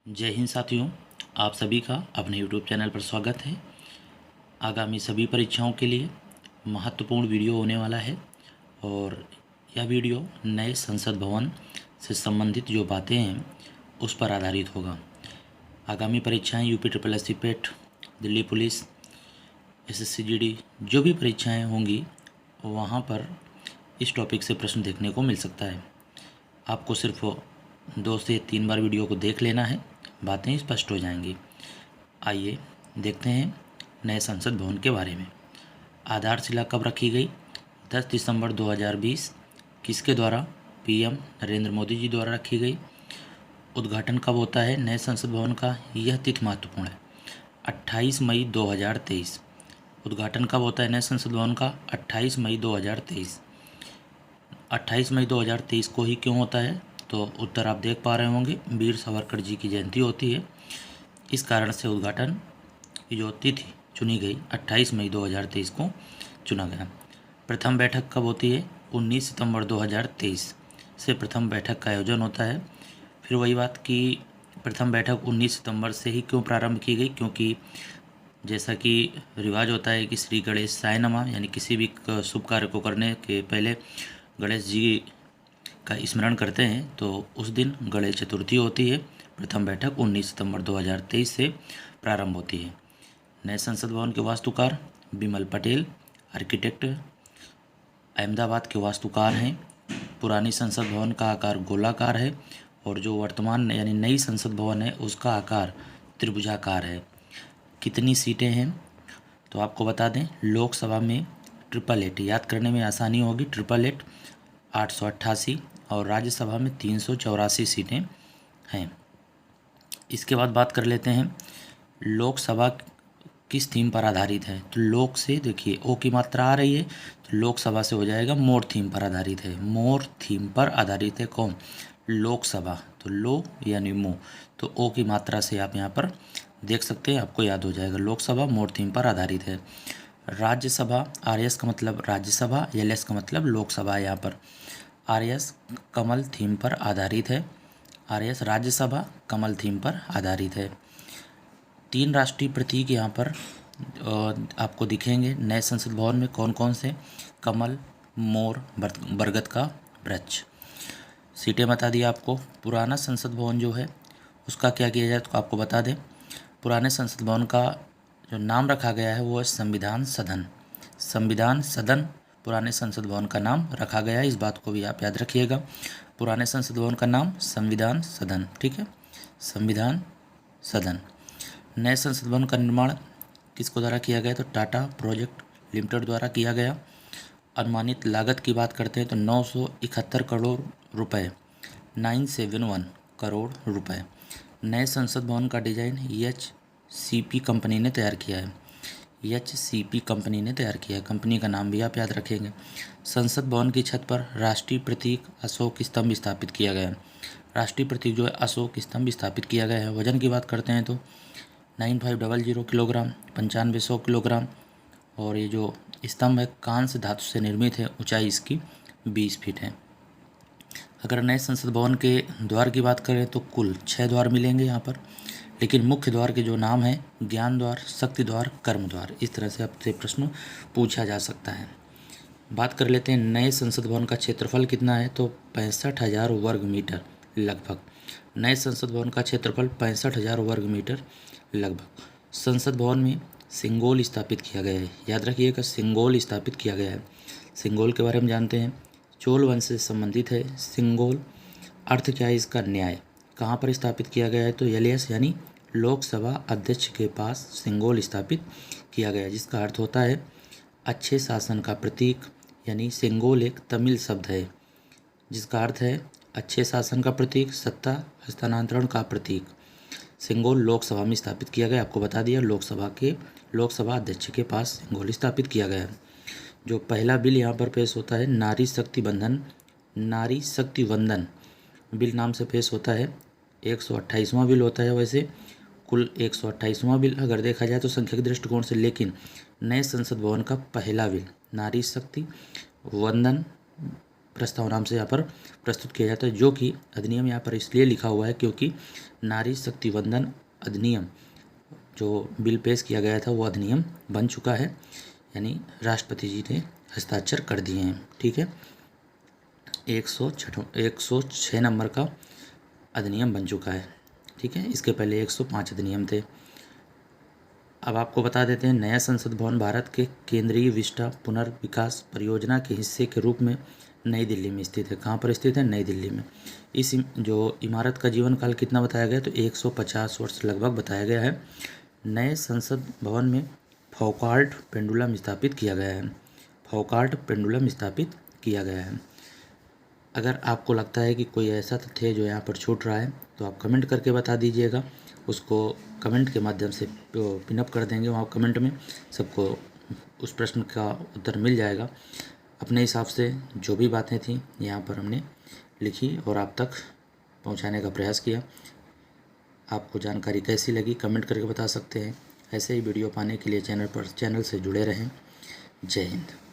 जय हिंद साथियों, आप सभी का अपने YouTube चैनल पर स्वागत है। आगामी सभी परीक्षाओं के लिए महत्वपूर्ण वीडियो होने वाला है और यह वीडियो नए संसद भवन से संबंधित जो बातें हैं उस पर आधारित होगा। आगामी परीक्षाएं यूपी ट्रिपल एस सी पेट, दिल्ली पुलिस, SSC GD जो भी परीक्षाएं होंगी वहाँ पर इस टॉपिक से प्रश्न देखने को मिल सकता है। आपको सिर्फ 2 से 3 बार वीडियो को देख लेना है, बातें स्पष्ट हो जाएंगी। आइए देखते हैं नए संसद भवन के बारे में। आधारशिला कब रखी गई? 10 दिसंबर 2020। किसके द्वारा? PM नरेंद्र मोदी जी द्वारा रखी गई। उद्घाटन कब होता है नए संसद भवन का? यह तिथि महत्वपूर्ण है, 28 मई 2023। उद्घाटन कब होता है नए संसद भवन का? 28 मई 2023। 28 मई 2023 को ही क्यों होता है? तो उत्तर आप देख पा रहे होंगे, वीर सावरकर जी की जयंती होती है, इस कारण से उद्घाटन की जो तिथि चुनी गई 28 मई 2023 को चुना गया। प्रथम बैठक कब होती है? 19 सितंबर 2023 से प्रथम बैठक का आयोजन होता है। फिर वही बात कि प्रथम बैठक 19 सितंबर से ही क्यों प्रारंभ की गई? क्योंकि जैसा कि रिवाज होता है कि श्री गणेश साय नमः, यानी किसी भी शुभ कार्य को करने के पहले गणेश जी का स्मरण करते हैं, तो उस दिन गणेश चतुर्थी होती है। प्रथम बैठक 19 सितंबर 2023 से प्रारंभ होती है। नए संसद भवन के वास्तुकार बिमल पटेल, आर्किटेक्ट अहमदाबाद के वास्तुकार हैं। पुरानी संसद भवन का आकार गोलाकार है और जो वर्तमान यानी नई संसद भवन है उसका आकार त्रिभुजाकार है। कितनी सीटें हैं तो आपको बता दें, लोकसभा में 888, याद करने में आसानी होगी, 888 888 और राज्यसभा में 384 सीटें हैं। इसके बाद बात कर लेते हैं लोकसभा किस थीम पर आधारित है। तो लोक से देखिए ओ की मात्रा आ रही है, तो लोकसभा से हो जाएगा मोर थीम पर आधारित है। मोर थीम पर आधारित है कौन? लोकसभा। तो लो यानी मो, तो ओ की मात्रा से आप यहाँ पर देख सकते हैं, आपको याद हो जाएगा। लोकसभा मोर थीम पर आधारित है। राज्यसभा, RS का मतलब राज्यसभा, LS का मतलब लोकसभा। यहाँ पर RS कमल थीम पर आधारित है। RS राज्यसभा कमल थीम पर आधारित है। 3 राष्ट्रीय प्रतीक यहाँ पर आपको दिखेंगे नए संसद भवन में। कौन कौन से? कमल, मोर, बरगद का वृक्ष। सीटें बता दी आपको। पुराना संसद भवन जो है उसका क्या किया जाए तो आपको बता दें, पुराने संसद भवन का जो नाम रखा गया है वो है संविधान सदन। संविधान सदन पुराने संसद भवन का नाम रखा गया है, इस बात को भी आप याद रखिएगा। पुराने संसद भवन का नाम संविधान सदन, ठीक है, संविधान सदन। नए संसद भवन का निर्माण किसको द्वारा किया गया? तो टाटा प्रोजेक्ट लिमिटेड द्वारा किया गया। अनुमानित लागत की बात करते हैं तो 971 करोड़ रुपए, 971 करोड़ रुपए। नए संसद भवन का डिजाइन HCP कंपनी ने तैयार किया है। HCP कंपनी ने तैयार किया है, कंपनी का नाम भी आप याद रखेंगे। संसद भवन की छत पर राष्ट्रीय प्रतीक अशोक स्तंभ स्थापित किया गया है। राष्ट्रीय प्रतीक जो है अशोक स्तंभ स्थापित किया गया है। वजन की बात करते हैं तो 9500 किलोग्राम, 9500 किलोग्राम। और ये जो स्तंभ है कांस्य धातु से निर्मित है, ऊंचाई इसकी 20 फीट है। अगर नए संसद भवन के द्वार की बात करें तो कुल 6 द्वार मिलेंगे यहाँ पर, लेकिन मुख्य द्वार के जो नाम है ज्ञान द्वार, शक्ति द्वार, कर्म द्वार, इस तरह से आपसे प्रश्न पूछा जा सकता है। बात कर लेते हैं नए संसद भवन का क्षेत्रफल कितना है, तो 65,000 वर्ग मीटर लगभग। नए संसद भवन का क्षेत्रफल 65,000 वर्ग मीटर लगभग। संसद भवन में सिंगोल स्थापित किया गया है, याद रखिएगा, सिंगोल स्थापित किया गया है। सिंगोल के बारे में जानते हैं, चोल वंश से संबंधित है सिंगोल। अर्थ क्या है इसका? न्याय। कहाँ पर स्थापित किया गया है? तो LS यानी लोकसभा अध्यक्ष के पास सिंगोल स्थापित किया गया, जिसका अर्थ होता है अच्छे शासन का प्रतीक। यानी सिंगोल एक तमिल शब्द है जिसका अर्थ है अच्छे शासन का प्रतीक, सत्ता हस्तांतरण का प्रतीक। सिंगोल लोकसभा में स्थापित किया गया, आपको बता दिया, लोकसभा अध्यक्ष के पास सिंगोल स्थापित किया गया। जो पहला बिल यहाँ पर पेश होता है नारी शक्ति वंदन बिल नाम से पेश होता है। 128वां बिल होता है, वैसे कुल 128वां बिल अगर देखा जाए तो संख्या के दृष्टिकोण से, लेकिन नए संसद भवन का पहला बिल नारी शक्ति वंदन प्रस्ताव नाम से यहाँ पर प्रस्तुत किया जाता है, जो कि अधिनियम यहाँ पर इसलिए लिखा हुआ है क्योंकि नारी शक्ति वंदन अधिनियम जो बिल पेश किया गया था वो अधिनियम बन चुका है, यानी राष्ट्रपति जी ने हस्ताक्षर कर दिए हैं। ठीक है, 106 नंबर का अधिनियम बन चुका है। ठीक है, इसके पहले 105 अधिनियम थे। अब आपको बता देते हैं, नया संसद भवन भारत के केंद्रीय विस्टा पुनर्विकास परियोजना के हिस्से के रूप में नई दिल्ली में स्थित है। कहाँ पर स्थित है? नई दिल्ली में। इस जो इमारत का जीवन काल कितना बताया गया? तो 150 वर्ष लगभग बताया गया है। नए संसद भवन में फौकाल्ट पेंडुलम स्थापित किया गया है। फौकाल्ट पेंडुलम स्थापित किया गया है। अगर आपको लगता है कि कोई ऐसा तथ्य है जो यहाँ पर छूट रहा है तो आप कमेंट करके बता दीजिएगा, उसको कमेंट के माध्यम से पिनअप कर देंगे वहाँ कमेंट में, सबको उस प्रश्न का उत्तर मिल जाएगा। अपने हिसाब से जो भी बातें थी यहाँ पर हमने लिखी और आप तक पहुँचाने का प्रयास किया। आपको जानकारी कैसी लगी कमेंट करके बता सकते हैं। ऐसे ही वीडियो पाने के लिए चैनल से जुड़े रहें। जय हिंद।